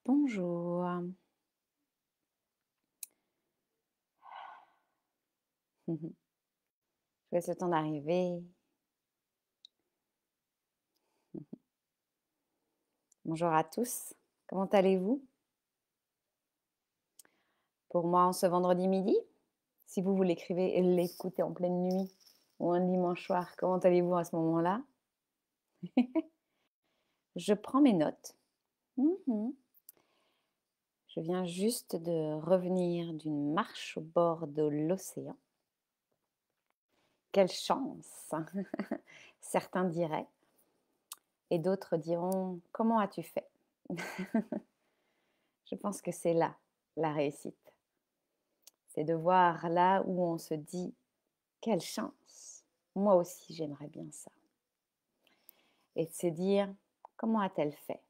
Bonjour. Je laisse le temps d'arriver. Bonjour à tous. Comment allez-vous? Pour moi, en ce vendredi midi, si vous l'écrivez et l'écoutez en pleine nuit ou un dimanche soir, comment allez-vous à ce moment-là? Je prends mes notes. Mhm. Je viens juste de revenir d'une marche au bord de l'océan. Quelle chance! Certains diraient, et d'autres diront, comment as-tu fait? Je pense que c'est là la réussite. C'est de voir là où on se dit: «Quelle chance! Moi aussi j'aimerais bien ça» et de se dire: «Comment a-t-elle fait?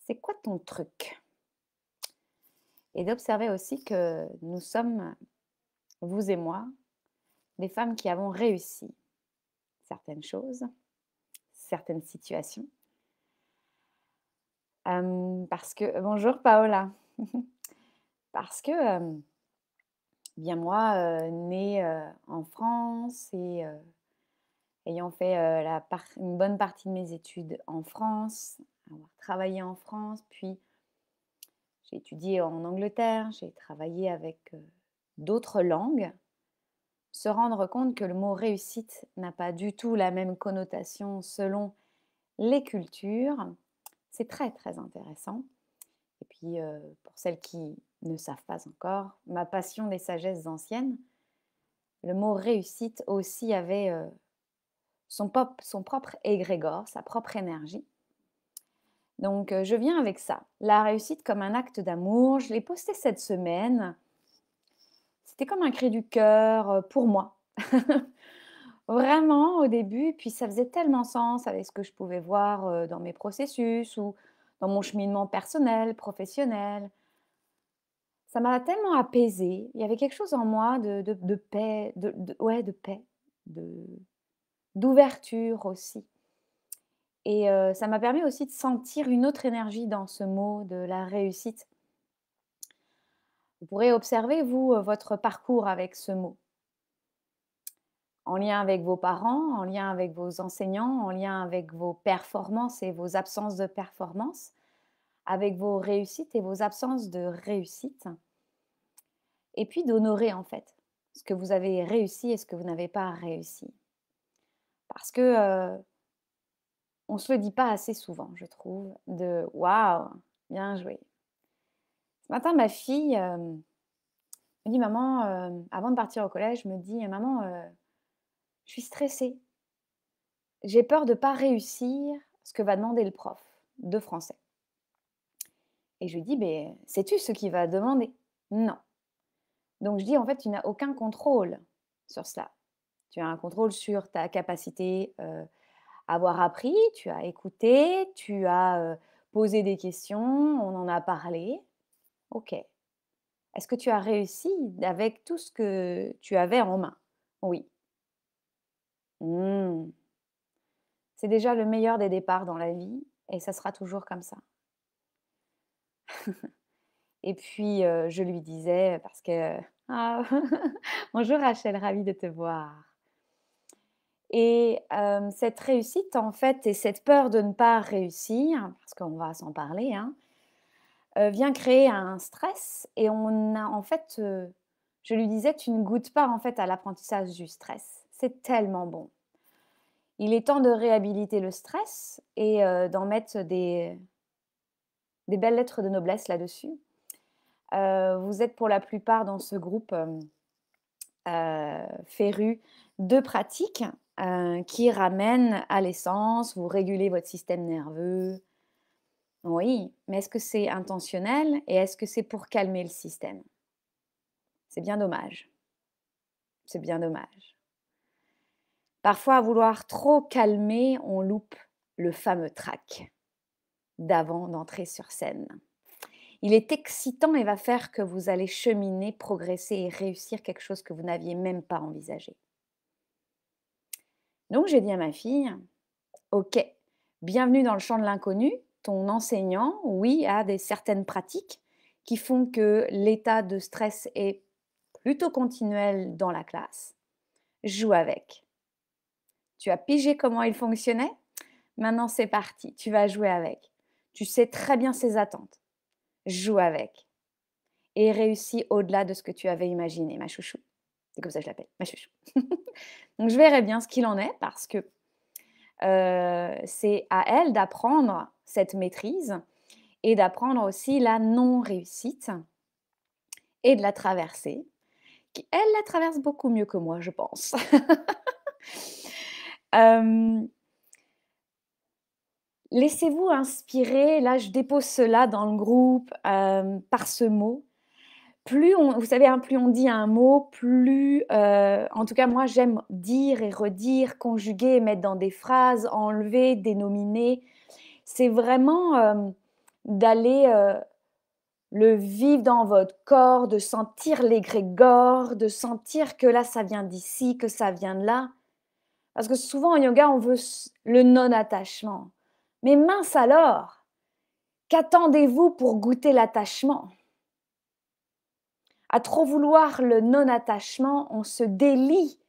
C'est quoi ton truc?» Et d'observer aussi que nous sommes, vous et moi, des femmes qui avons réussi certaines choses, certaines situations. Parce que bonjour Paola. Parce que, bien moi, née, en France et ayant fait, une bonne partie de mes études en France, avoir travaillé en France, puis j'ai étudié en Angleterre, j'ai travaillé avec, d'autres langues. Se rendre compte que le mot réussite n'a pas du tout la même connotation selon les cultures, c'est très, très intéressant. Et puis, pour celles qui ne savent pas encore, ma passion des sagesses anciennes, le mot réussite aussi avait, son propre égrégore, sa propre énergie. Donc, je viens avec ça. La réussite comme un acte d'amour, je l'ai posté cette semaine. C'était comme un cri du cœur, pour moi. Vraiment au début, puis ça faisait tellement sens avec ce que je pouvais voir, dans mes processus ou dans mon cheminement personnel, professionnel. Ça m'a tellement apaisée. Il y avait quelque chose en moi de paix, ouais, de paix, de d'ouverture aussi. Et ça m'a permis aussi de sentir une autre énergie dans ce mot de la réussite. Vous pourrez observer, vous, votre parcours avec ce mot, en lien avec vos parents, en lien avec vos enseignants, en lien avec vos performances et vos absences de performances, avec vos réussites et vos absences de réussite. Et puis d'honorer, en fait, ce que vous avez réussi et ce que vous n'avez pas réussi. Parce que, on ne se le dit pas assez souvent, je trouve, de: «Waouh, bien joué». Ce matin, ma fille, me dit: «Maman», avant de partir au collège, me dit: «Maman, je suis stressée. J'ai peur de ne pas réussir ce que va demander le prof de français». Et je lui dis: «Beh, sais-tu ce qu'il va demander?» «Non». Donc je dis: «En fait, tu n'as aucun contrôle sur cela. Tu as un contrôle sur ta capacité, à avoir appris, tu as écouté, tu as, posé des questions, on en a parlé. OK. Est-ce que tu as réussi avec tout ce que tu avais en main?» «Oui». «Mmh». C'est déjà le meilleur des départs dans la vie et ça sera toujours comme ça. Et puis, je lui disais parce que ah bonjour Rachel, ravie de te voir. Et cette réussite en fait et cette peur de ne pas réussir, parce qu'on va s'en parler, hein, vient créer un stress et on a en fait, je lui disais: «Tu ne goûtes pas en fait à l'apprentissage du stress. C'est tellement bon». Il est temps de réhabiliter le stress et d'en mettre des belles lettres de noblesse là-dessus. Vous êtes pour la plupart dans ce groupe, férus de pratiques, qui ramènent à l'essence, vous régulez votre système nerveux. Oui, mais est-ce que c'est intentionnel et est-ce que c'est pour calmer le système? C'est bien dommage, c'est bien dommage. Parfois, à vouloir trop calmer, on loupe le fameux track d'avant d'entrer sur scène. Il est excitant et va faire que vous allez cheminer, progresser et réussir quelque chose que vous n'aviez même pas envisagé. Donc j'ai dit à ma fille: «OK, bienvenue dans le champ de l'inconnu, ton enseignant, oui, a certaines pratiques qui font que l'état de stress est plutôt continuel dans la classe. Joue avec. Tu as pigé comment il fonctionnait? Maintenant, c'est parti, tu vas jouer avec. Tu sais très bien ses attentes. Joue avec et réussis au-delà de ce que tu avais imaginé, ma chouchou. C'est comme ça que je l'appelle, ma chouchou. Donc je verrai bien ce qu'il en est parce que, c'est à elle d'apprendre cette maîtrise et d'apprendre aussi la non-réussite et de la traverser. Elle la traverse beaucoup mieux que moi, je pense. Hem, laissez-vous inspirer, là je dépose cela dans le groupe, par ce mot. Plus on vous savez, hein, plus on dit un mot, plus, en tout cas moi j'aime dire et redire, conjuguer, mettre dans des phrases, enlever, dénominer. C'est vraiment, d'aller, le vivre dans votre corps, de sentir l'égrégore, de sentir que là ça vient d'ici, que ça vient de là. Parce que souvent en yoga, on veut le non-attachement. Mais mince alors, qu'attendez-vous pour goûter l'attachement? À trop vouloir le non-attachement, on se délie,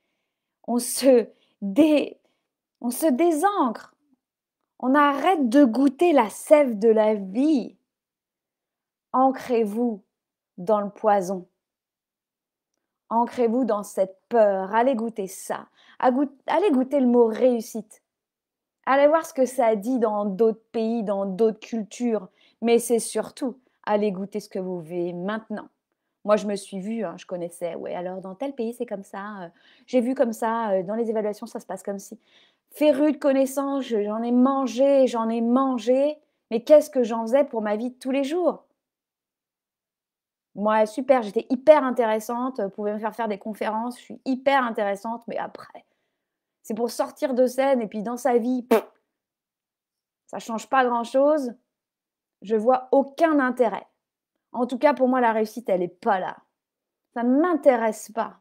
on se, dé, on se désancre, on arrête de goûter la sève de la vie. Ancrez-vous dans le poison. Ancrez-vous dans cette peur. Allez goûter ça. Allez goûter le mot réussite. Allez voir ce que ça dit dans d'autres pays, dans d'autres cultures. Mais c'est surtout, allez goûter ce que vous vivez maintenant. Moi, je me suis vue, hein, je connaissais, ouais, alors dans tel pays, c'est comme ça. J'ai vu comme ça, dans les évaluations, ça se passe comme ci. Férue de connaissances, j'en ai mangé. Mais qu'est-ce que j'en faisais pour ma vie de tous les jours? Moi, super, j'étais hyper intéressante, vous pouvez me faire des conférences, je suis hyper intéressante, mais après, c'est pour sortir de scène et puis dans sa vie, ça change pas grand-chose. Je vois aucun intérêt. En tout cas, pour moi, la réussite, elle est pas là. Ça ne m'intéresse pas.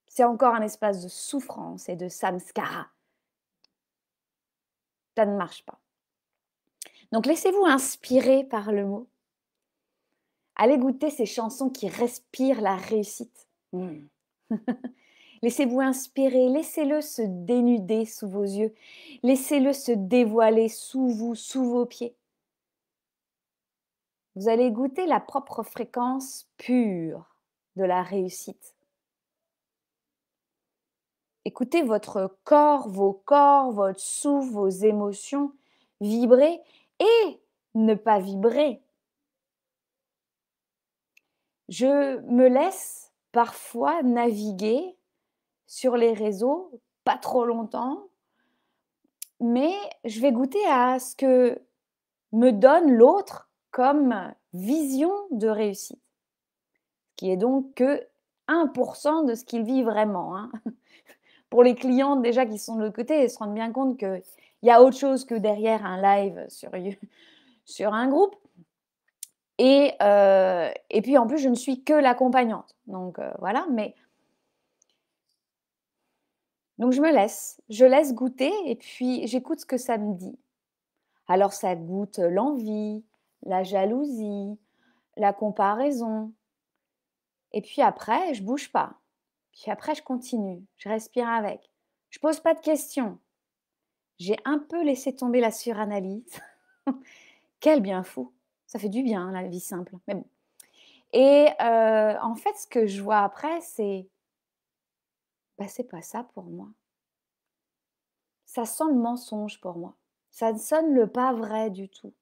C'est encore un espace de souffrance et de samskara. Ça ne marche pas. Donc laissez-vous inspirer par le mot. Allez goûter ces chansons qui respirent la réussite. Mmh. Laissez-vous inspirer, laissez-le se dénuder sous vos yeux, laissez-le se dévoiler sous vous, sous vos pieds. Vous allez goûter la propre fréquence pure de la réussite. Écoutez votre corps, votre souffle, vos émotions vibrer et ne pas vibrer. Je me laisse parfois naviguer sur les réseaux, pas trop longtemps, mais je vais goûter à ce que me donne l'autre comme vision de réussite, qui est donc que 1% de ce qu'il vit vraiment, hein. Pour les clients déjà qui sont de l'autre côté, ils se rendent bien compte qu'il y a autre chose que derrière un live sur un groupe. Et puis en plus, je ne suis que l'accompagnante. Donc voilà, mais donc je laisse goûter et puis j'écoute ce que ça me dit. Alors ça goûte l'envie, la jalousie, la comparaison. Et puis après, je bouge pas. Puis après, je continue, je respire avec. Je pose pas de questions. J'ai un peu laissé tomber la suranalyse. Quel bien fou! Ça fait du bien, hein, la vie simple, mais bon. Et en fait, ce que je vois après, c'est: «Bah, c'est pas ça pour moi. Ça sent le mensonge pour moi. Ça sonne le pas vrai du tout.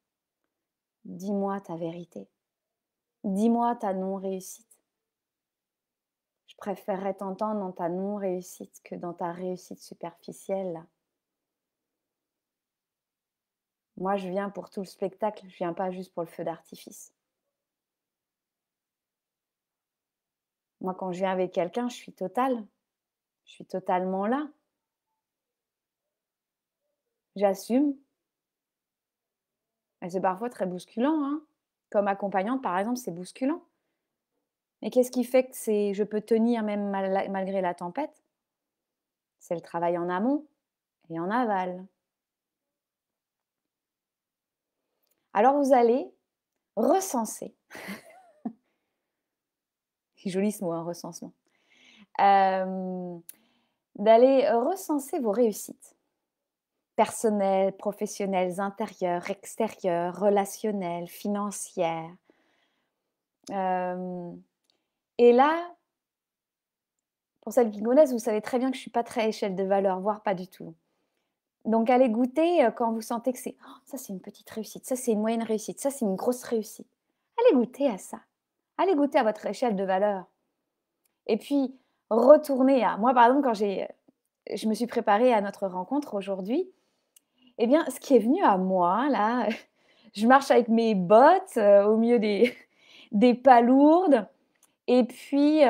Dis-moi ta vérité. Dis-moi ta non-réussite. Je préférerais t'entendre dans ta non-réussite que dans ta réussite superficielle là. Moi, je viens pour tout le spectacle, je viens pas juste pour le feu d'artifice. Moi, quand je viens avec quelqu'un, je suis totale. Je suis totalement là. J'assume. Et c'est parfois très bousculant, hein. Comme accompagnante, par exemple, c'est bousculant. Mais qu'est-ce qui fait que je peux tenir même malgré la tempête? C'est le travail en amont et en aval. Alors vous allez recenser, c'est joli ce mot, hein, recensement, hem, d'aller recenser vos réussites personnelles, professionnelles, intérieures, extérieures, relationnelles, financières. Hem et là, pour celles qui me connaissent, vous savez très bien que je ne suis pas très échelle de valeur, voire pas du tout. Donc allez goûter, quand vous sentez que c'est: «Oh, ça c'est une petite réussite, ça c'est une moyenne réussite, ça c'est une grosse réussite». Allez goûter à ça. Allez goûter à votre échelle de valeur et puis retournez à moi, par exemple, quand je me suis préparée à notre rencontre aujourd'hui, eh bien, ce qui est venu à moi là, je marche avec mes bottes, au milieu des des palourdes et puis,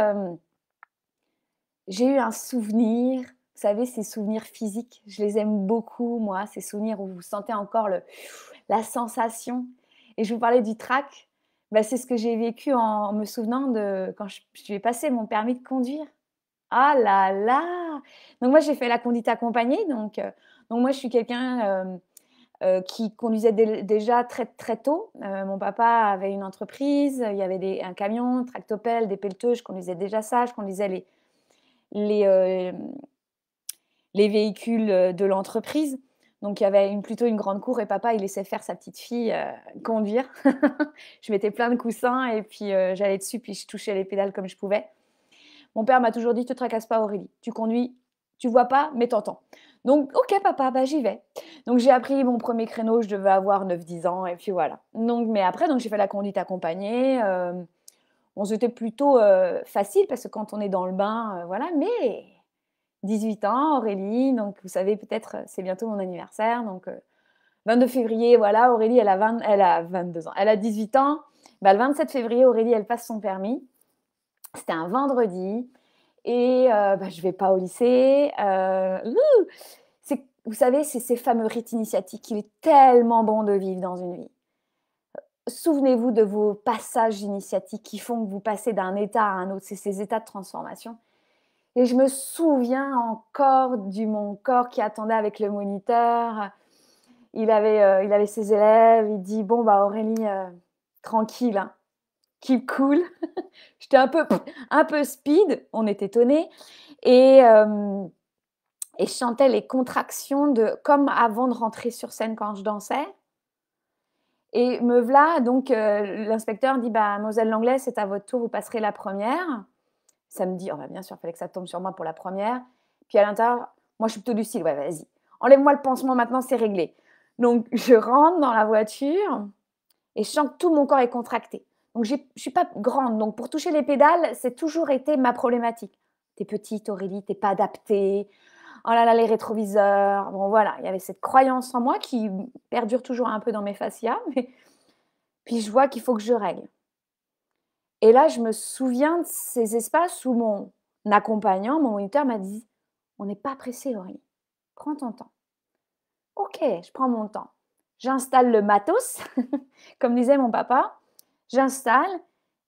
j'ai eu un souvenir. Vous savez, ces souvenirs physiques, je les aime beaucoup moi, ces souvenirs où vous sentez encore le la sensation et je vous parlais du trac, bah, c'est ce que j'ai vécu en me souvenant de quand je vais passer mon permis de conduire. Ah là là! Donc moi, j'ai fait la conduite accompagnée, donc moi, je suis quelqu'un, qui conduisait déjà très, très tôt. Mon papa avait une entreprise, il y avait un camion, tractopelle, des pelleteux, je conduisais déjà ça, je conduisais les, hem, les véhicules, de l'entreprise. Donc il y avait plutôt une grande cour et papa, il laissait faire sa petite fille, conduire. Je mettais plein de coussins et puis, j'allais dessus, puis je touchais les pédales comme je pouvais. Mon père m'a toujours dit: «Te tracasse pas Aurélie, tu conduis, tu vois pas, mais tu entends». Donc «OK papa, bah, j'y vais». Donc j'ai appris mon premier créneau, je devais avoir 9-10 ans et puis voilà. Donc mais après donc j'ai fait la conduite accompagnée, bon c'était plutôt, facile parce que quand on est dans le bain, voilà, mais 18 ans, Aurélie, donc vous savez peut-être, c'est bientôt mon anniversaire, donc 22 février, voilà, Aurélie elle a 22 ans, elle a 18 ans, bah, le 27 février, Aurélie elle passe son permis. C'était un vendredi et bah, je vais pas au lycée, c'est vous savez, c'est ces fameux rites initiatiques qu'il est tellement bon de vivre dans une vie. Souvenez-vous de vos passages initiatiques qui font que vous passez d'un état à un autre, c'est ces états de transformation et je me souviens encore du mon corps qui attendait avec le moniteur. Il avait ses élèves, il dit: «Bon, bah, Aurélie, tranquille, hein, keep cool». J'étais un peu speed, on est étonnés et je chantais les contractions de comme avant de rentrer sur scène quand je dansais et me voilà donc l'inspecteur dit: «Bah, Moselle Langlais, c'est à votre tour, vous passerez la première». Ça me dit: «Oh bah, bien sûr, il fallait que ça tombe sur moi pour la première. Puis à l'intérieur, moi je suis plutôt du style: «Ouais, vas-y, enlève-moi le pansement maintenant, c'est réglé». Donc je rentre dans la voiture et je sens que tout mon corps est contracté. Donc je suis pas grande, donc pour toucher les pédales, c'est toujours été ma problématique. «Tu es petite Aurélie, tu es pas adaptée. Oh là là, les rétroviseurs». Bon voilà, il y avait cette croyance en moi qui perdure toujours un peu dans mes fascias, mais puis je vois qu'il faut que je règle. Et là, je me souviens de ces espaces où mon accompagnant, mon moniteur m'a dit: «On n'est pas pressé Aurélie, prends ton temps». OK, je prends mon temps. J'installe le matos, comme disait mon papa. J'installe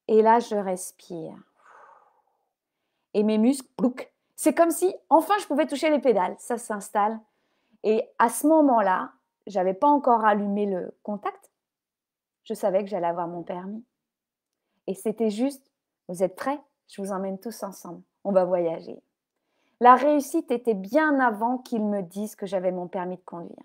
et là, je respire et mes muscles, plouc. C'est comme si enfin je pouvais toucher les pédales. Ça s'installe et à ce moment-là, j'avais pas encore allumé le contact. Je savais que j'allais avoir mon permis et c'était juste: «Vous êtes prêts? Je vous emmène tous ensemble. On va voyager». La réussite était bien avant qu'ils me disent que j'avais mon permis de conduire.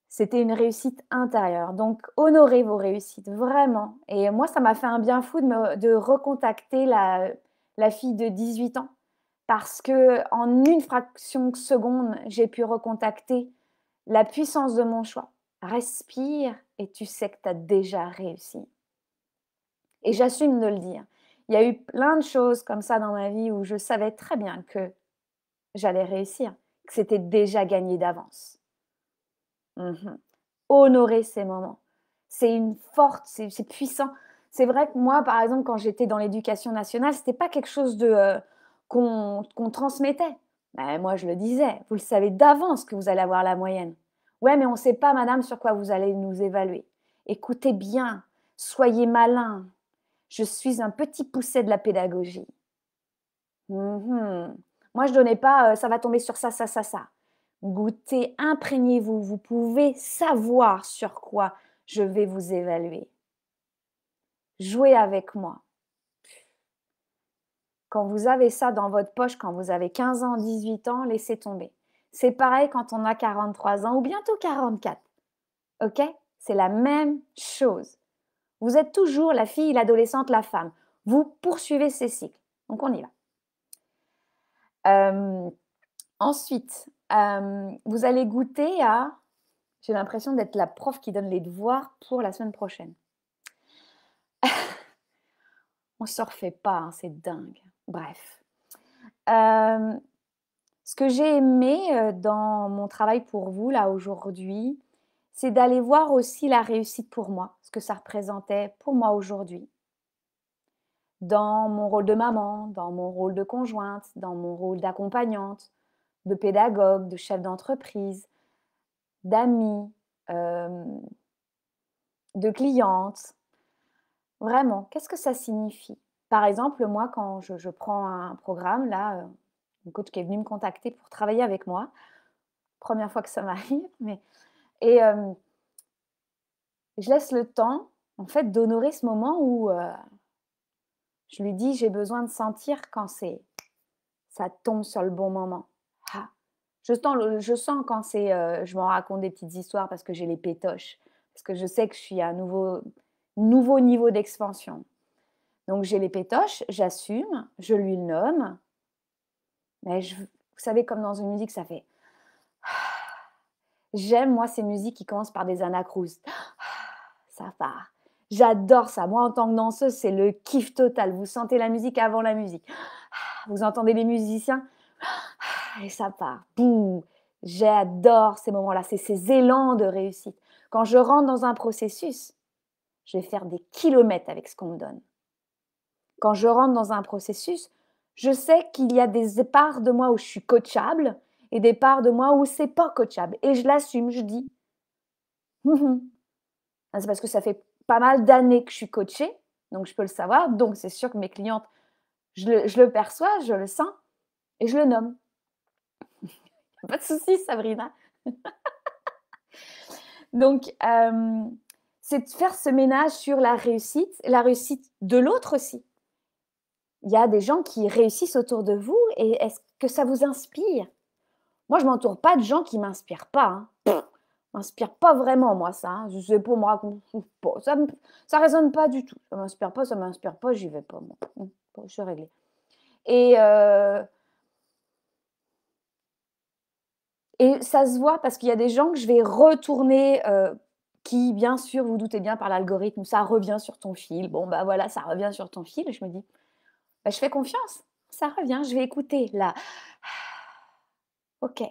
C'était une réussite intérieure, donc honorez vos réussites, vraiment et moi, ça m'a fait un bien fou de recontacter la fille de 18 ans parce qu'en une fraction de seconde, j'ai pu recontacter la puissance de mon choix. Respire et tu sais que tu as déjà réussi et j'assume de le dire. Il y a eu plein de choses comme ça dans ma vie où je savais très bien que j'allais réussir, que c'était déjà gagné d'avance. Mmh. Honorer ces moments. C'est une forte c'est puissant. C'est vrai que moi, par exemple, quand j'étais dans l'éducation nationale, c'était pas quelque chose de, qu'on transmettait. Ben moi, je le disais: «Vous le savez d'avance que vous allez avoir la moyenne». «Ouais, mais on ne sait pas madame sur quoi vous allez nous évaluer». «Écoutez bien, soyez malin. Je suis un petit poucet de la pédagogie». Mmh. Moi, je donnais pas, «Ça va tomber sur ça, ça, ça, ça». Goûtez, imprégnez-vous. Vous pouvez savoir sur quoi je vais vous évaluer. Jouez avec moi. Quand vous avez ça dans votre poche, quand vous avez 15 ans, 18 ans, laissez tomber. C'est pareil quand on a 43 ans ou bientôt 44. OK? C'est la même chose. Vous êtes toujours la fille, l'adolescente, la femme. Vous poursuivez ces cycles. Donc on y va. Ensuite, vous allez goûter à... J'ai l'impression d'être la prof qui donne les devoirs pour la semaine prochaine. On ne se refait pas, hein, c'est dingue. Bref. Ce que j'ai aimé dans mon travail pour vous, là, aujourd'hui, c'est d'aller voir aussi la réussite pour moi, ce que ça représentait pour moi aujourd'hui. Dans mon rôle de maman, dans mon rôle de conjointe, dans mon rôle d'accompagnante, de pédagogue, de chef d'entreprise, d'amie, de cliente. Vraiment, qu'est-ce que ça signifie? Par exemple, moi, quand je prends un programme, là, une coach qui est venue me contacter pour travailler avec moi, première fois que ça m'arrive, mais et je laisse le temps, en fait, d'honorer ce moment où, je lui dis: «J'ai besoin de sentir quand ça tombe sur le bon moment». Ah! Je sens quand c'est, je m'en raconte des petites histoires parce que j'ai les pétoches, parce que je sais que je suis à un nouveau niveau d'expansion. Donc j'ai les pétoches, j'assume, je lui le nomme, mais vous savez comme dans une musique ça fait j'aime moi ces musiques qui commencent par des anacroustes. Ça part. J'adore ça. Moi en tant que danseuse, c'est le kiff total. Vous sentez la musique avant la musique. Vous entendez les musiciens et ça part. Bouh! J'adore ces moments-là, c'est ces élans de réussite. Quand je rentre dans un processus, je vais faire des kilomètres avec ce qu'on me donne. Quand je rentre dans un processus, je sais qu'il y a des parts de moi où je suis coachable et des parts de moi où c'est pas coachable. Et je l'assume, je dis: «Mmh mh». C'est parce que ça fait pas mal d'années que je suis coachée, donc je peux le savoir. Donc c'est sûr que mes clientes, je le perçois, je le sens et je le nomme. Pas de souci Sabrina. Donc c'est de faire ce ménage sur la réussite de l'autre aussi. Il y a des gens qui réussissent autour de vous et est-ce que ça vous inspire? Moi, je m'entoure pas de gens qui m'inspirent pas, hein. M'inspire pas vraiment moi ça, hein. C'est pour me raconter pas, ça résonne pas du tout. Ça m'inspire pas, j'y vais pas moi. Bon, je suis réglée et ça se voit parce qu'il y a des gens que je vais retourner, qui bien sûr, vous doutez bien par l'algorithme, ça revient sur ton fil. Bon, bah, voilà, ça revient sur ton fil et je me dis: «Bah, je fais confiance, ça revient, je vais écouter là. OK,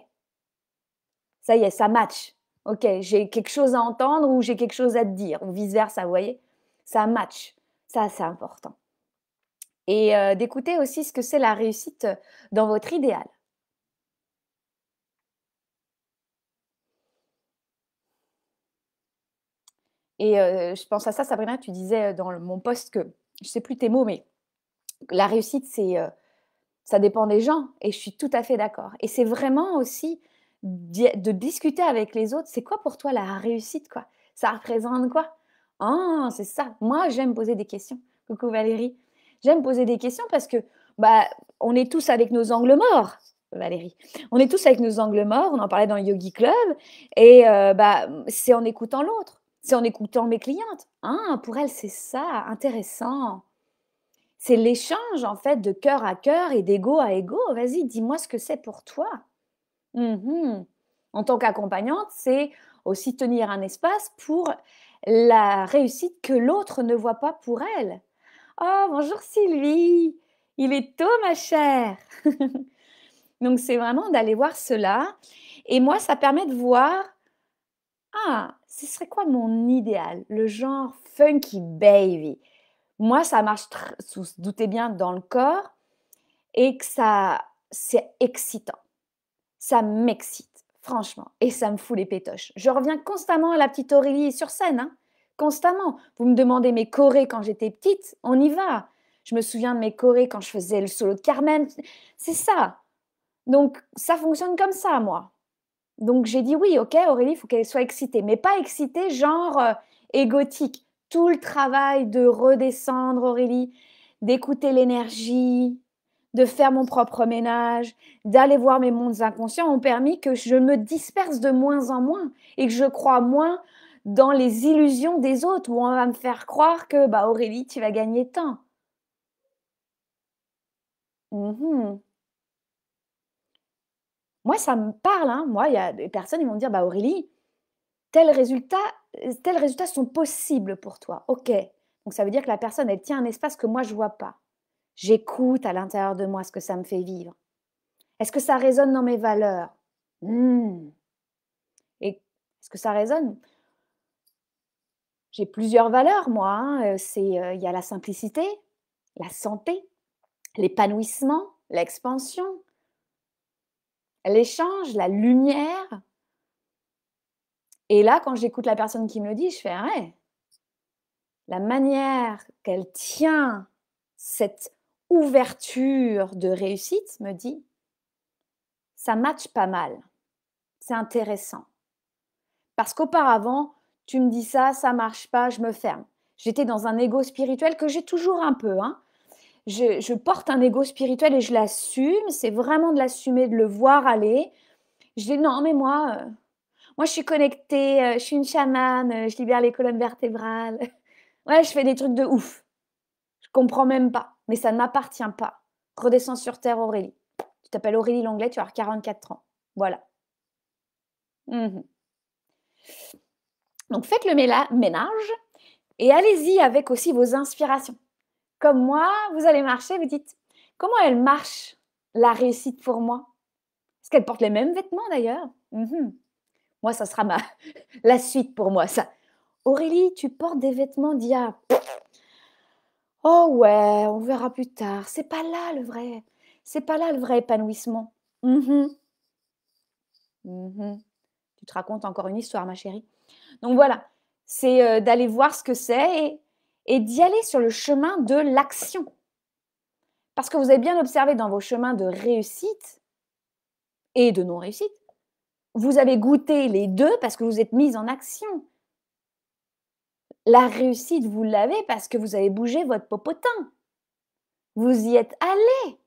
ça y est, ça match. OK, j'ai quelque chose à entendre ou j'ai quelque chose à te dire ou vice versa, vous voyez? Ça match. Ça, c'est important et d'écouter aussi ce que c'est la réussite, dans votre idéal et je pense à ça, Sabrina, tu disais, dans mon post que je sais plus tes mots, mais la réussite, ça dépend des gens et je suis tout à fait d'accord et c'est vraiment aussi de discuter avec les autres. C'est quoi pour toi la réussite, quoi? Ça représente quoi? Ah, c'est ça. Moi, j'aime poser des questions. Coucou Valérie. J'aime poser des questions parce que, bah, on est tous avec nos angles morts, Valérie. On est tous avec nos angles morts, on en parlait dans le Yogi Club et bah, c'est en écoutant l'autre, c'est en écoutant mes clientes. Ah, pour elles, c'est ça, intéressant. C'est l'échange en fait de cœur à cœur et d'ego à ego. Vas-y, dis-moi ce que c'est pour toi. Mmh. En tant qu'accompagnante, c'est aussi tenir un espace pour la réussite que l'autre ne voit pas pour elle. «Oh bonjour Sylvie, il est tôt ma chère». Donc c'est vraiment d'aller voir cela et moi ça permet de voir: «Ah, ce serait quoi mon idéal?» Le genre funky baby. Moi ça marche vous vous doutez bien dans le corps et que ça c'est excitant. Ça m'excite, franchement et ça me fout les pétoches. Je reviens constamment à la petite Aurélie sur scène, hein, constamment. Vous me demandez mes chorés quand j'étais petite, on y va. Je me souviens de mes chorés quand je faisais le solo de Carmen, c'est ça. Donc ça fonctionne comme ça, moi. Donc j'ai dit: «Oui, OK, Aurélie, il faut qu'elle soit excitée», mais pas excitée genre, égotique. Tout le travail de redescendre, Aurélie, d'écouter l'énergie, de faire mon propre ménage, d'aller voir mes mondes inconscients ont permis que je me disperse de moins en moins et que je crois moins dans les illusions des autres où on va me faire croire que, bah, Aurélie, tu vas gagner tant. Mmh. Moi, ça me parle, hein. Moi, il y a des personnes, ils vont me dire: «Bah, Aurélie, Tels résultats, tels résultats sont possibles pour toi. OK. Donc ça veut dire que la personne, elle tient un espace que moi je vois pas. J'écoute à l'intérieur de moi ce que ça me fait vivre. Est-ce que ça résonne dans mes valeurs? Mmh. Et est-ce que ça résonne? J'ai plusieurs valeurs moi, hein, il y a la simplicité, la santé, l'épanouissement, l'expansion, l'échange, la lumière. Et là, quand j'écoute la personne qui me le dit, je fais: «Ah ouais, la manière qu'elle tient cette ouverture de réussite me dit: «Ça matche pas mal, c'est intéressant». Parce qu'auparavant, tu me dis ça, ça marche pas, je me ferme. J'étais dans un ego spirituel que j'ai toujours un peu, hein. Je porte un ego spirituel et je l'assume, c'est vraiment de l'assumer, de le voir aller. Je dis: «Non, mais moi je suis connectée, je suis une chamane, je libère les colonnes vertébrales. Ouais, je fais des trucs de ouf». Je comprends même pas, mais ça ne m'appartient pas. Redescends sur terre, Aurélie. Tu t'appelles Aurélie Langlais, tu vas avoir 44 ans. Voilà. Mmh. Donc faites le ménage et allez-y avec aussi vos inspirations. Comme moi, vous allez marcher, vous dites: «Comment elle marche, la réussite pour moi? Est-ce qu'elle porte les mêmes vêtements d'ailleurs?» Moi, ça sera ma la suite pour moi ça. «Aurélie, tu portes des vêtements d'il y a oh ouais, on verra plus tard. C'est pas là le vrai épanouissement. Mmh. Mmh. Tu te racontes encore une histoire, ma chérie. Donc voilà, c'est, d'aller voir ce que c'est et d'y aller sur le chemin de l'action. Parce que vous avez bien observé dans vos chemins de réussite et de non-réussite, vous avez goûté les 2 parce que vous êtes mise en action. La réussite, vous l'avez parce que vous avez bougé votre popotin. Vous y êtes allé.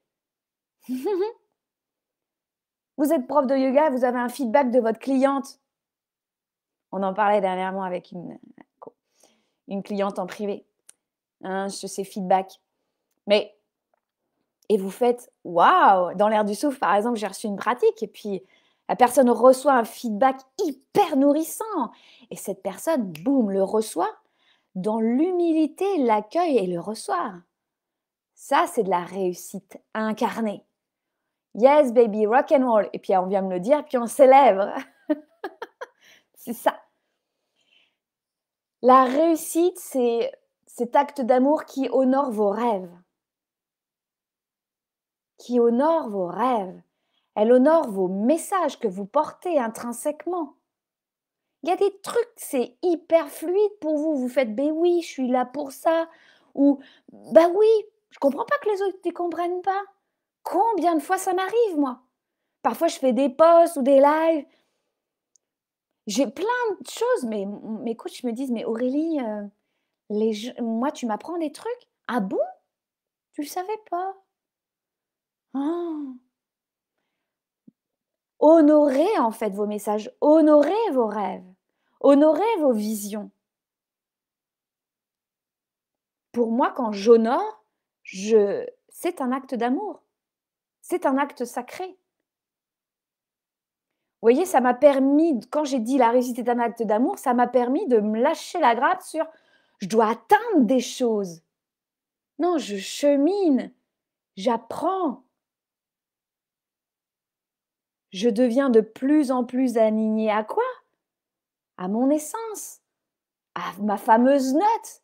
Vous êtes prof de yoga, vous avez un feedback de votre cliente. On en parlait dernièrement avec une cliente en privé, hein, sur ses feedbacks. Mais et vous faites: «Waouh!» Dans l'air du souffle, par exemple, j'ai reçu une pratique et puis la personne reçoit un feedback hyper nourrissant et cette personne, boum, le reçoit dans l'humilité, l'accueille et le reçoit. Ça, c'est de la réussite incarnée. Yes baby, rock and roll et puis on vient me le dire, puis on célèbre. C'est ça. La réussite, c'est cet acte d'amour qui honore vos rêves, qui honore vos rêves. Elle honore vos messages que vous portez intrinsèquement. Il y a des trucs, c'est hyper fluide pour vous. Vous faites: ben oui, je suis là pour ça» ou «Bah oui, je comprends pas que les autres ne comprennent pas». Combien de fois ça m'arrive moi? Parfois je fais des posts ou des lives, j'ai plein de choses, mais mes coachs me disent: «Mais Aurélie, les gens moi tu m'apprends des trucs? Ah bon? Tu le savais pas? Ah!» Honorez en fait vos messages, honorez vos rêves, honorez vos visions. Pour moi, quand j'honore, je c'est un acte d'amour, c'est un acte sacré. Vous voyez, ça m'a permis quand j'ai dit: «La réussite est un acte d'amour», ça m'a permis de me lâcher la grappe sur: «Je dois atteindre des choses». Non, je chemine, j'apprends, je deviens de plus en plus alignée à quoi? À mon essence, à ma fameuse note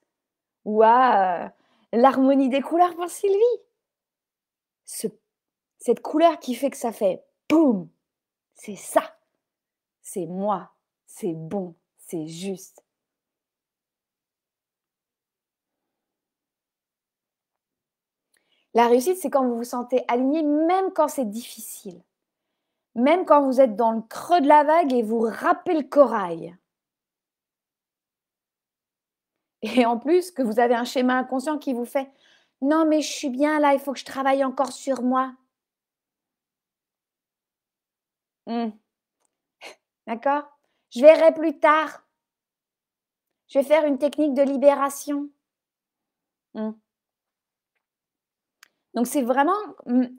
ou à, l'harmonie des couleurs pour Sylvie. Ce Cette couleur qui fait que ça fait boum, c'est ça, c'est moi, c'est bon, c'est juste. La réussite, c'est quand vous vous sentez aligné, même quand c'est difficile. même quand vous êtes dans le creux de la vague et vous râpez le corail. Et en plus, que vous avez un schéma inconscient qui vous fait: «Non, mais je suis bien là, il faut que je travaille encore sur moi». Mmh, d'accord? «Je verrai plus tard, je vais faire une technique de libération». Mmh. Donc c'est vraiment,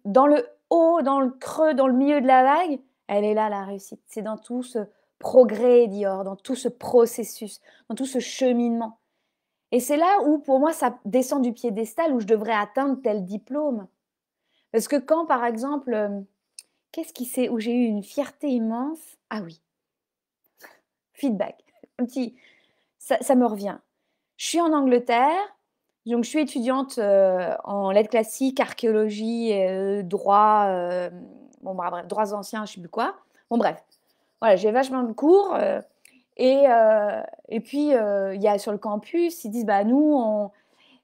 dans le haut, dans le creux, dans le milieu de la vague, elle est là la réussite. C'est dans tout ce progrès, Dior, dans tout ce processus, dans tout ce cheminement. Et c'est là où pour moi ça descend du piédestal, où je devrais atteindre tel diplôme. Parce que quand par exemple, qu'est-ce qui s'est où j'ai eu une fierté immense? Ah oui, feedback, un petit ça me revient. Je suis en Angleterre, donc je suis étudiante, en lettres classiques, archéologie, droit, bon bah bref, droits anciens, je sais plus quoi. Bon bref, voilà, j'ai vachement de cours, et puis, il y a sur le campus, ils disent: «Bah nous on»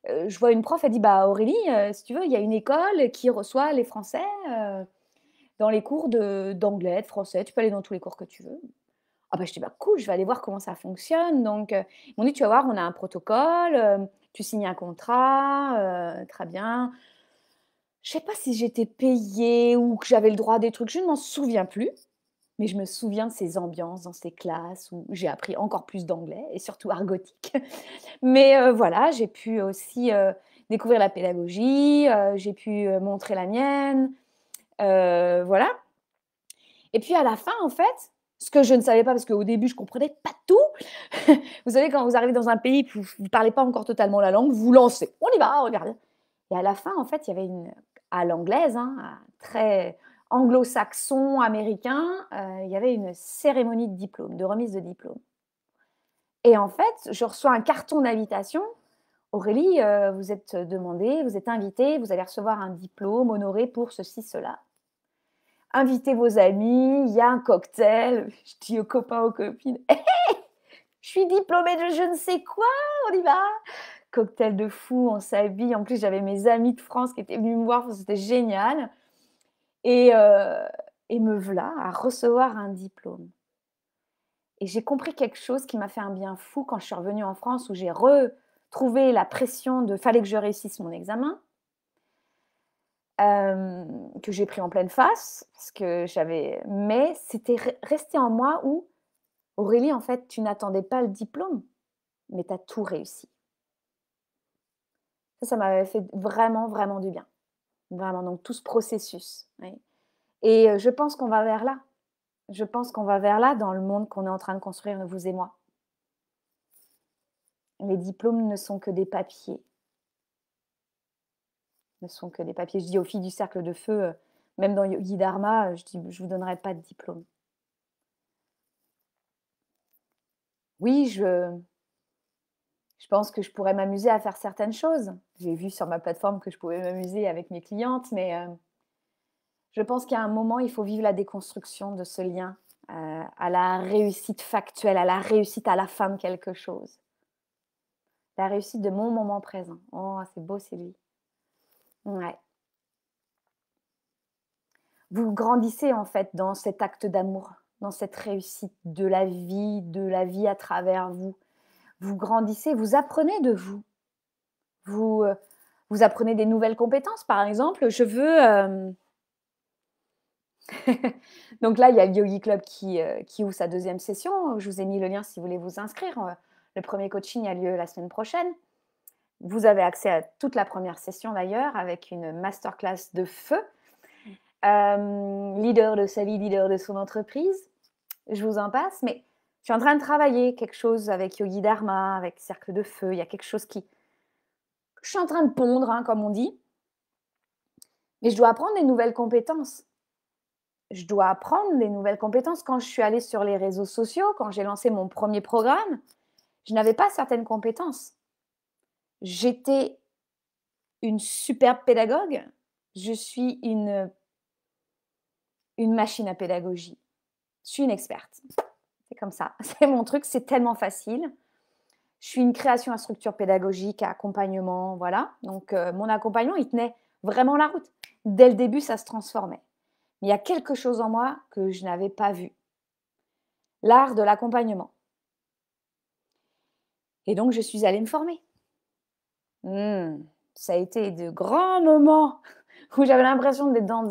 je vois une prof, elle dit: «Bah Aurélie, si tu veux, il y a une école qui reçoit les Français, dans les cours d'anglais, de français, tu peux aller dans tous les cours que tu veux». Ah bah, j'étais: «Bah, cool, je vais aller voir comment ça fonctionne», donc ils m'ont dit: «Tu vas voir, on a un protocole, tu signes un contrat, très bien». Je sais pas si j'étais payée ou que j'avais le droit à des trucs, je ne m'en souviens plus, mais je me souviens de ces ambiances dans ces classes où j'ai appris encore plus d'anglais et surtout argotique. Mais voilà, j'ai pu aussi, découvrir la pédagogie, j'ai pu, montrer la mienne, voilà. Et puis à la fin, en fait, ce que je ne savais pas parce qu'au début je comprenais pas tout. Vous savez quand vous arrivez dans un pays, vous ne parlez pas encore totalement la langue, vous vous lancez. On y va, on regarde. Et à la fin, en fait, il y avait une à l'anglaise, hein, très anglo-saxon, américain, il y avait une cérémonie de diplôme, de remise de diplôme. Et en fait, je reçois un carton d'invitation: «Aurélie, vous êtes demandée, vous êtes invitée, vous allez recevoir un diplôme honoré pour ceci, cela. Invitez vos amis, il y a un cocktail». Je dis aux copains, aux copines: «Hé, je suis diplômée de je ne sais quoi, on y va!» Cocktail de fou, on s'habille. En plus, j'avais mes amis de France qui étaient venus me voir, enfin, c'était génial. Et me voilà à recevoir un diplôme. Et j'ai compris quelque chose qui m'a fait un bien fou quand je suis revenue en France, où j'ai retrouvé la pression de fallait que je réussisse mon examen, que j'ai pris en pleine face parce que j'avais mais c'était resté en moi où: «Aurélie, en fait, tu n'attendais pas le diplôme, mais tu as tout réussi». Ça m'avait fait vraiment, vraiment du bien. Vraiment, donc tout ce processus, oui. Et je pense qu'on va vers là. Je pense qu'on va vers là dans le monde qu'on est en train de construire, vous et moi. Les diplômes ne sont que des papiers, ne sont que des papiers. Je dis aux filles du cercle de feu, même dans Yogi Dharma, je dis: «Je vous donnerai pas de diplôme». Oui, je pense que je pourrais m'amuser à faire certaines choses. J'ai vu sur ma plateforme que je pouvais m'amuser avec mes clientes, mais je pense qu'à un moment, il faut vivre la déconstruction de ce lien, à la réussite factuelle, à la réussite à la fin de quelque chose. La réussite de mon moment présent. Oh, c'est beau, c'est lui. Ouais. Vous grandissez en fait dans cet acte d'amour, dans cette réussite de la vie à travers vous. Vous grandissez, vous apprenez de vous. Vous, vous apprenez des nouvelles compétences. Par exemple, je veux, donc là, il y a le Yogi Club qui ouvre sa deuxième session. Je vous ai mis le lien si vous voulez vous inscrire. Le premier coaching a lieu la semaine prochaine. Vous avez accès à toute la première session d'ailleurs avec une masterclass de feu. Leader de sa vie, leader de son entreprise. Je vous en passe, mais je suis en train de travailler quelque chose avec Yogi Dharma, avec Cercle de Feu. Il y a quelque chose qui je suis en train de pondre, hein, comme on dit, mais je dois apprendre des nouvelles compétences. Je dois apprendre des nouvelles compétences. Quand je suis allée sur les réseaux sociaux, quand j'ai lancé mon premier programme, je n'avais pas certaines compétences. J'étais une superbe pédagogue. Je suis une machine à pédagogie. Je suis une experte. C'est comme ça. C'est mon truc, c'est tellement facile. Je suis une création à structure pédagogique, à accompagnement, voilà. Donc mon accompagnement, il tenait vraiment la route. Dès le début, ça se transformait. Mais il y a quelque chose en moi que je n'avais pas vu, l'art de l'accompagnement. Et donc je suis allée me former. Mmh, ça a été de grands moments où j'avais l'impression d'être dans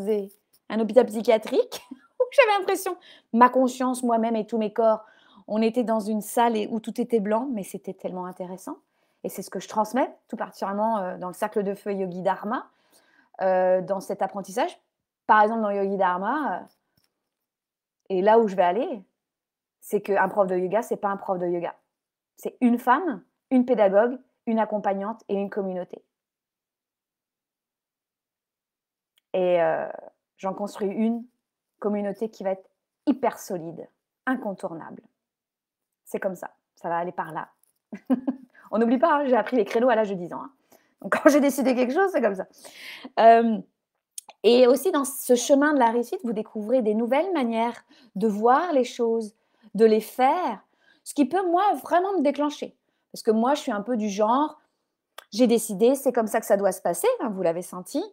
un hôpital psychiatrique, où j'avais l'impression, ma conscience, moi-même et tous mes corps, on était dans une salle où tout était blanc, mais c'était tellement intéressant. Et c'est ce que je transmets, tout particulièrement dans le cercle de feu Yogi Dharma, dans cet apprentissage. Par exemple, dans Yogi Dharma, et là où je vais aller, c'est qu'un prof de yoga, c'est pas un prof de yoga. C'est une femme, une pédagogue, une accompagnante et une communauté. Et j'en construis une communauté qui va être hyper solide, incontournable. C'est comme ça va aller par là. On n'oublie pas, hein, j'ai appris les créneaux à l'âge de 10 ans. Hein. Donc quand j'ai décidé quelque chose, c'est comme ça. Et aussi dans ce chemin de la réussite, vous découvrez des nouvelles manières de voir les choses, de les faire, ce qui peut, moi, vraiment me déclencher. Parce que moi, je suis un peu du genre, j'ai décidé, c'est comme ça que ça doit se passer, hein, vous l'avez senti.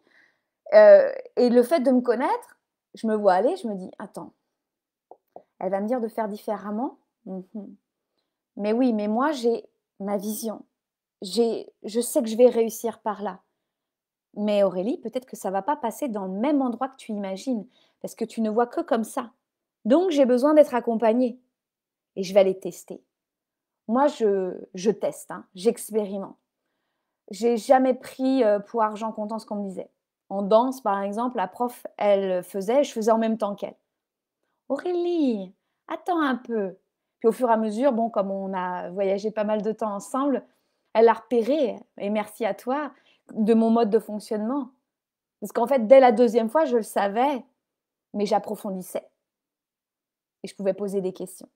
Et le fait de me connaître, je me vois aller, je me dis: «Attends, elle va me dire de faire différemment? Mmh. Mais oui, mais moi j'ai ma vision. Je sais que je vais réussir par là. Mais Aurélie, peut-être que ça va pas passer dans le même endroit que tu imagines, parce que tu ne vois que comme ça. Donc j'ai besoin d'être accompagnée et je vais aller tester». Moi je teste, hein, j'expérimente. J'ai jamais pris, pour argent comptant ce qu'on me disait. En danse, par exemple, la prof, elle faisait, je faisais en même temps qu'elle. «Aurélie, attends un peu». Puis au fur et à mesure, bon, comme on a voyagé pas mal de temps ensemble, elle a repéré, et merci à toi, de mon mode de fonctionnement. Parce qu'en fait, dès la deuxième fois, je le savais, mais j'approfondissais et je pouvais poser des questions.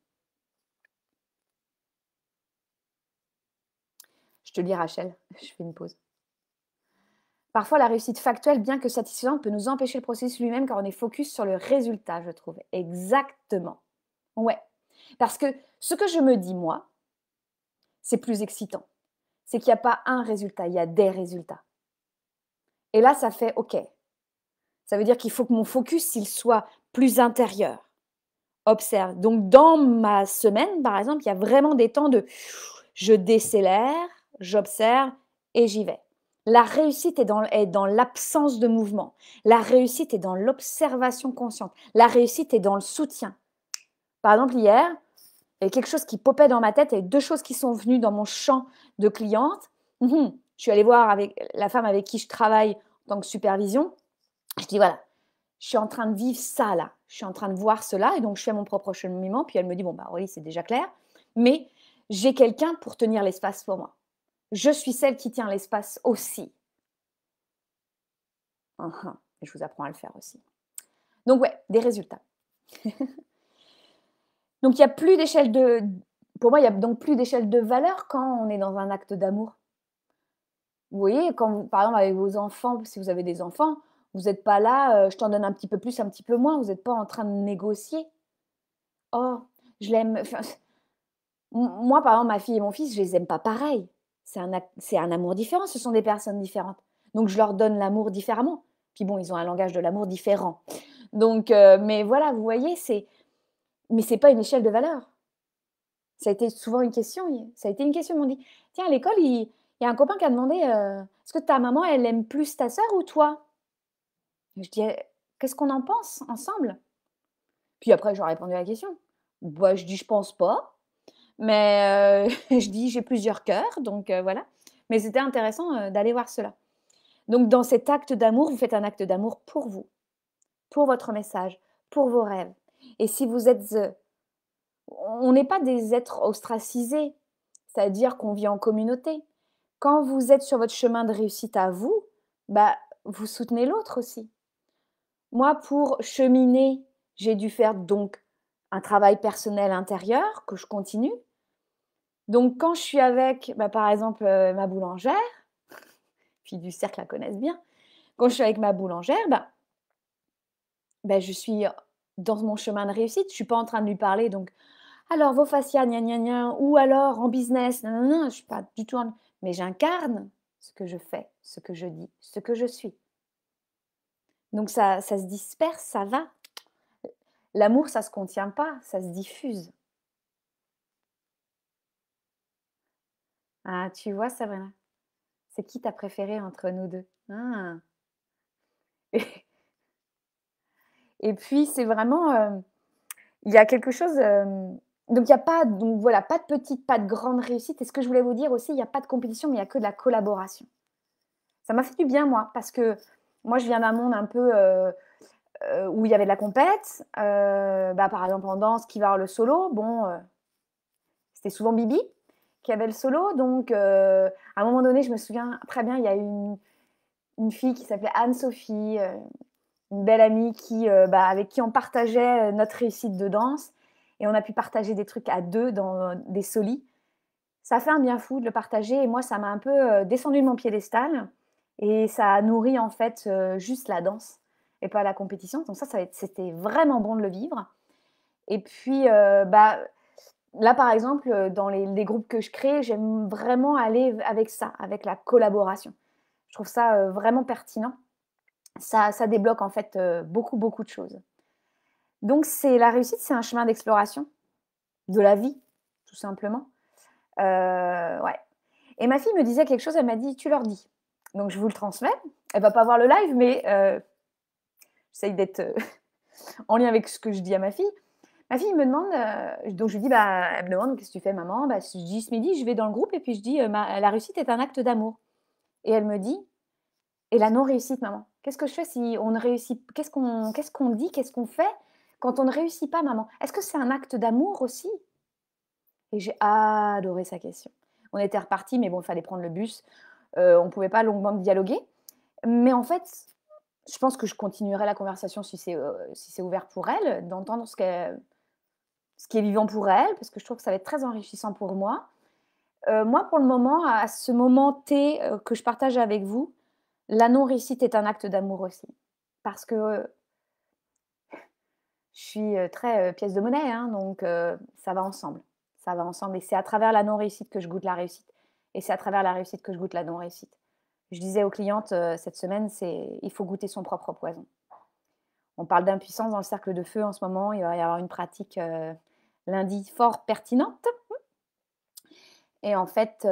Je te lis Rachel, je fais une pause. Parfois, la réussite factuelle, bien que satisfaisante, peut nous empêcher le processus lui-même car on est focus sur le résultat, je trouve. Exactement. Ouais. Parce que ce que je me dis, moi, c'est plus excitant. C'est qu'il n'y a pas un résultat, il y a des résultats. Et là, ça fait OK. Ça veut dire qu'il faut que mon focus, il soit plus intérieur. Observe. Donc, dans ma semaine, par exemple, il y a vraiment des temps de je décélère, j'observe et j'y vais. La réussite est dans l'absence de mouvement. La réussite est dans l'observation consciente. La réussite est dans le soutien. Par exemple, hier, il y a quelque chose qui popait dans ma tête. Il y a 2 choses qui sont venues dans mon champ de cliente. Je suis allée voir avec la femme avec qui je travaille en tant que supervision. Je dis: «Voilà, je suis en train de vivre ça là. Je suis en train de voir cela et donc je fais mon propre cheminement». Puis elle me dit: «Bon, bah, oui, c'est déjà clair, mais j'ai quelqu'un pour tenir l'espace pour moi. Je suis celle qui tient l'espace aussi». Et je vous apprends à le faire aussi. Donc ouais, des résultats. Donc il y a plus d'échelle de pour moi, il y a donc plus d'échelle de valeur quand on est dans un acte d'amour. Vous voyez, quand vous par exemple avec vos enfants, si vous avez des enfants, vous n'êtes pas là, je t'en donne un petit peu plus, un petit peu moins, vous n'êtes pas en train de négocier. «Oh, je l'aime», enfin, moi, par exemple, ma fille et mon fils, je les aime pas pareil. C'est un amour différent, ce sont des personnes différentes. Donc je leur donne l'amour différemment. Puis bon, ils ont un langage de l'amour différent. Donc mais voilà, vous voyez, mais c'est pas une échelle de valeur. Ça a été souvent une question, ça a été une question, ils m'ont dit: «Tiens, à l'école, il y a un copain qui a demandé, est-ce que ta maman, elle aime plus ta sœur ou toi?» Je dis: «Qu'est-ce qu'on en pense ensemble?» Puis après, je leur ai répondu à la question. Bah, je dis: «Je pense pas». Mais je dis: «J'ai plusieurs cœurs», donc voilà. Mais c'était intéressant, d'aller voir cela. Donc dans cet acte d'amour, vous faites un acte d'amour pour vous, pour votre message, pour vos rêves. Et si vous êtes, on n'est pas des êtres ostracisés, c'est-à-dire qu'on vit en communauté. Quand vous êtes sur votre chemin de réussite à vous, bah, vous soutenez l'autre aussi. Moi, pour cheminer, j'ai dû faire donc un travail personnel intérieur que je continue. Donc quand je suis avec, bah, par exemple, ma boulangère, filles du cercle la connaissent bien. Quand je suis avec ma boulangère, bah, je suis dans mon chemin de réussite. Je suis pas en train de lui parler donc: «Alors vos fascias, gna gna gna» ou alors en business, nin nin nin, je suis pas du tout en mais j'incarne ce que je fais, ce que je dis, ce que je suis. Donc ça se disperse, ça va. L'amour, ça se contient pas, ça se diffuse. Ah, tu vois, Sabrina? C'est qui ta préférée entre nous 2? Ah. Et puis c'est vraiment, il y a quelque chose, donc il y a pas donc voilà, pas de petite, pas de grande réussite et ce que je voulais vous dire aussi, il y a pas de compétition, mais il y a que de la collaboration. Ça m'a fait du bien moi, parce que moi je viens d'un monde un peu, où il y avait de la compète, bah, par exemple en danse, qui va avoir le solo, bon, c'était souvent Bibi qui avait le solo donc à un moment donné, je me souviens très bien, il y a une fille qui s'appelait Anne-Sophie, une belle amie qui, bah, avec qui on partageait, notre réussite de danse et on a pu partager des trucs à 2 dans des solis. Ça a fait un bien fou de le partager et moi, ça m'a un peu, descendu de mon piédestal et ça a nourri, en fait, juste la danse et pas la compétition. Donc c'était vraiment bon de le vivre et puis, bah, là, par exemple, dans les groupes que je crée, j'aime vraiment aller avec ça, avec la collaboration. Je trouve ça, vraiment pertinent. Ça débloque, en fait, beaucoup, beaucoup de choses. Donc c'est la réussite, c'est un chemin d'exploration de la vie, tout simplement. Ouais et ma fille me disait quelque chose, elle m'a dit: «Tu leur dis». Donc je vous le transmets. Elle va pas voir le live, mais j'essaye d'être, en lien avec ce que je dis à ma fille. Ma fille me demande, donc je lui dis: «Bah», elle me demande: «Qu'est-ce que tu fais maman?» Bah, je dis: «Ce midi, je vais dans le groupe et puis je dis, ma la réussite est un acte d'amour» et elle me dit: «Et la non-réussite maman? Qu'est-ce que je fais si on ne réussit qu'est-ce qu'on dit? Qu'est-ce qu'on fait quand on ne réussit pas maman? Est-ce que c'est un acte d'amour aussi?» Et j'ai adoré sa question. On était repartis, mais bon, il fallait prendre le bus. On ne pouvait pas longuement dialoguer. Mais en fait, je pense que je continuerai la conversation si c'est ouvert pour elle, d'entendre ce qui est vivant pour elle, parce que je trouve que ça va être très enrichissant pour moi. Moi, pour le moment, à ce moment T, que je partage avec vous, la non-réussite est un acte d'amour aussi. Parce que je suis, très, pièce de monnaie, hein, donc ça va ensemble. Ça va ensemble et c'est à travers la non-réussite que je goûte la réussite et c'est à travers la réussite que je goûte la non-réussite. Je disais aux clientes, cette semaine, c'est il faut goûter son propre poison. On parle d'impuissance dans le cercle de feu en ce moment, il va y avoir une pratique, lundi fort pertinente et en fait,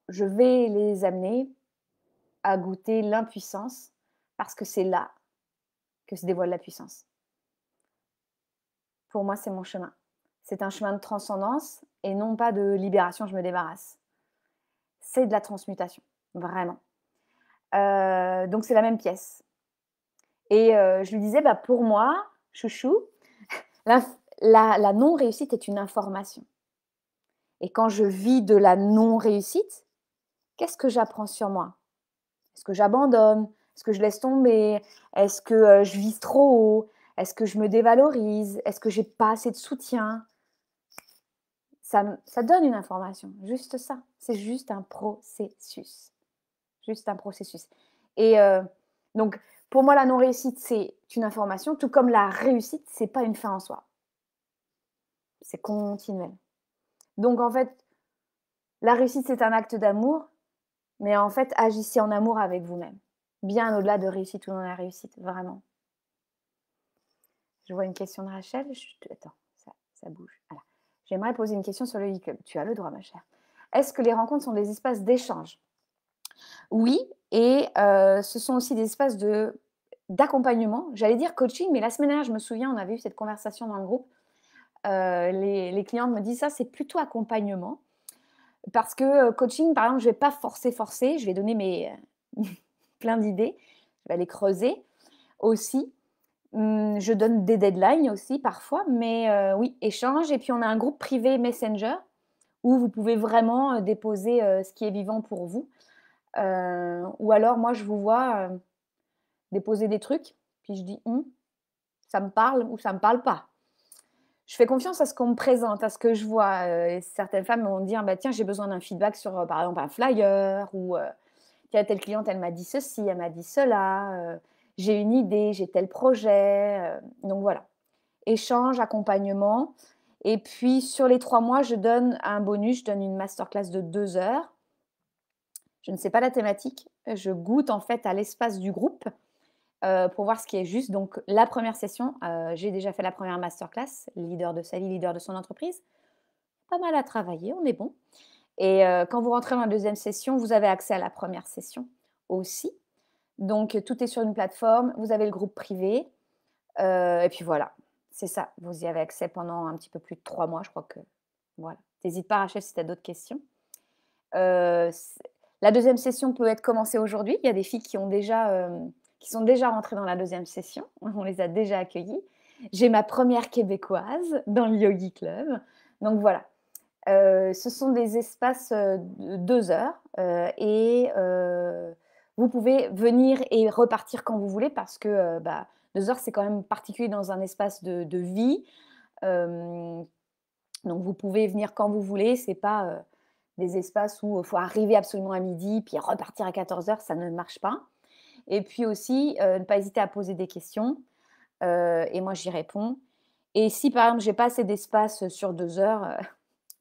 je vais les amener à goûter l'impuissance parce que c'est là que se dévoile la puissance. Pour moi, c'est mon chemin. C'est un chemin de transcendance et non pas de libération, je me débarrasse. C'est de la transmutation, vraiment. Donc c'est la même pièce et je lui disais: «Bah, pour moi, chouchou, l'inf la non-réussite est une information et quand je vis de la non-réussite, qu'est-ce que j'apprends sur moi? Est-ce que j'abandonne? Est-ce que je laisse tomber? Est-ce que, je vise trop haut? Est-ce que je me dévalorise? Est-ce que j'ai pas assez de soutien?» Ça donne une information, juste ça. C'est juste un processus. Juste un processus et donc pour moi, la non-réussite, c'est une information, tout comme la réussite, c'est pas une fin en soi. C'est continuel. Donc en fait, la réussite, c'est un acte d'amour, mais en fait, agissez en amour avec vous-même. Bien au-delà de réussite ou non la réussite, vraiment. Je vois une question de Rachel. Attends, ça bouge. Voilà. J'aimerais poser une question sur le e-club. Tu as le droit, ma chère. Est-ce que les rencontres sont des espaces d'échange? Oui, et ce sont aussi des espaces d'accompagnement. J'allais dire coaching, mais la semaine dernière, je me souviens, on avait eu cette conversation dans le groupe. Les clientes me disent: «Ça, c'est plutôt accompagnement». Parce que, coaching, par exemple, je vais pas forcer, je vais donner plein d'idées, je vais aller creuser aussi. Je donne des deadlines aussi parfois, mais oui, échange et puis on a un groupe privé Messenger où vous pouvez vraiment, déposer, ce qui est vivant pour vous. Ou alors moi je vous vois, déposer des trucs, puis je dis: ça me parle» ou «ça me parle pas». Je fais confiance à ce qu'on me présente, à ce que je vois, et certaines femmes vont me dire: «Bah, tiens, j'ai besoin d'un feedback sur, par exemple, un flyer» ou «Tiens, telle cliente, elle m'a dit ceci, elle m'a dit cela, j'ai une idée, j'ai tel projet», donc voilà. Échange, accompagnement et puis sur les 3 mois, je donne un bonus, je donne une masterclass de 2 heures. Je ne sais pas la thématique, je goûte en fait à l'espace du groupe. pour voir ce qui est juste. Donc la première session, j'ai déjà fait la première masterclass, leader de sa vie, leader de son entreprise. Pas mal à travailler, on est bon. Et quand vous rentrez dans la deuxième session, vous avez accès à la première session aussi. Donc tout est sur une plateforme, vous avez le groupe privé, et puis voilà, c'est ça. Vous y avez accès pendant un petit peu plus de 3 mois, je crois que voilà. Tu pas, Rachel, si tu as d'autres questions. C La deuxième session peut être commencée aujourd'hui. Il y a des filles qui sont déjà rentrées dans la deuxième session. On les a déjà accueillies. J'ai ma première québécoise dans le Yogi Club. Donc voilà, ce sont des espaces, de 2 heures, vous pouvez venir et repartir quand vous voulez parce que, 2 heures, c'est quand même particulier dans un espace de vie. Hem, donc vous pouvez venir quand vous voulez. C'est pas, des espaces où il faut arriver absolument à midi puis repartir à 14 heures, ça ne marche pas. Et puis aussi, ne pas hésiter à poser des questions, et moi j'y réponds. Et si par exemple j'ai pas assez d'espace sur 2 heures,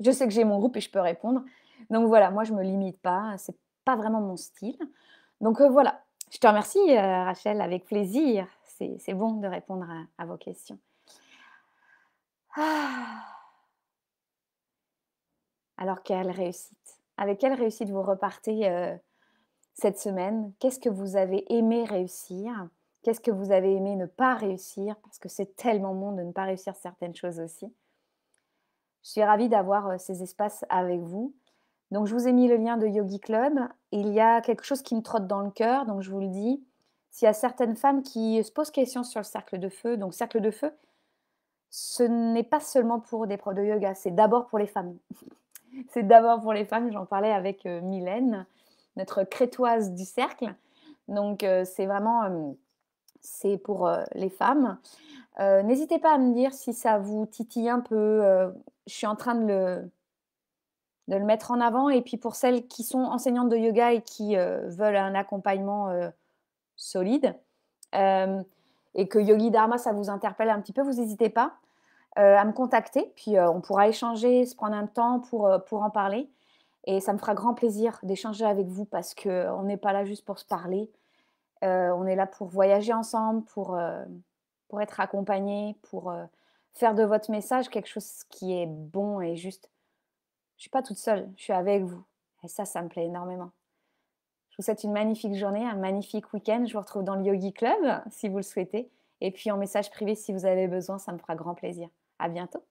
je sais que j'ai mon groupe et je peux répondre. Donc voilà, moi je me limite pas, c'est pas vraiment mon style. Donc voilà, je te remercie, Rachel, avec plaisir. C'est bon de répondre à vos questions. Ah! Alors quelle réussite! Avec quelle réussite vous repartez, cette semaine? Qu'est-ce que vous avez aimé réussir? Qu'est-ce que vous avez aimé ne pas réussir? Parce que c'est tellement bon de ne pas réussir certaines choses aussi. Je suis ravie d'avoir, ces espaces avec vous. Donc je vous ai mis le lien de Yogi Club. Il y a quelque chose qui me trotte dans le cœur, donc je vous le dis. S'il y a certaines femmes qui se posent question sur le cercle de feu, donc cercle de feu, ce n'est pas seulement pour des profs de yoga, c'est d'abord pour les femmes. C'est d'abord pour les femmes, j'en parlais avec, Mylène, notre crétoise du cercle. Donc c'est vraiment, c'est pour, les femmes. N'hésitez pas à me dire si ça vous titille un peu, je suis en train de le mettre en avant. Et puis pour celles qui sont enseignantes de yoga et qui, veulent un accompagnement, solide, hem et que Yogi Dharma, ça vous interpelle un petit peu, vous n'hésitez pas, à me contacter. Puis, on pourra échanger, se prendre un temps pour en parler. Et ça me fera grand plaisir d'échanger avec vous parce qu'on n'est pas là juste pour se parler. On est là pour voyager ensemble, pour être accompagnés, pour, faire de votre message quelque chose qui est bon et juste. Je suis pas toute seule, je suis avec vous et ça me plaît énormément. Je vous souhaite une magnifique journée, un magnifique week-end. Je vous retrouve dans le Yogi Club si vous le souhaitez et puis en message privé si vous avez besoin, ça me fera grand plaisir. À bientôt.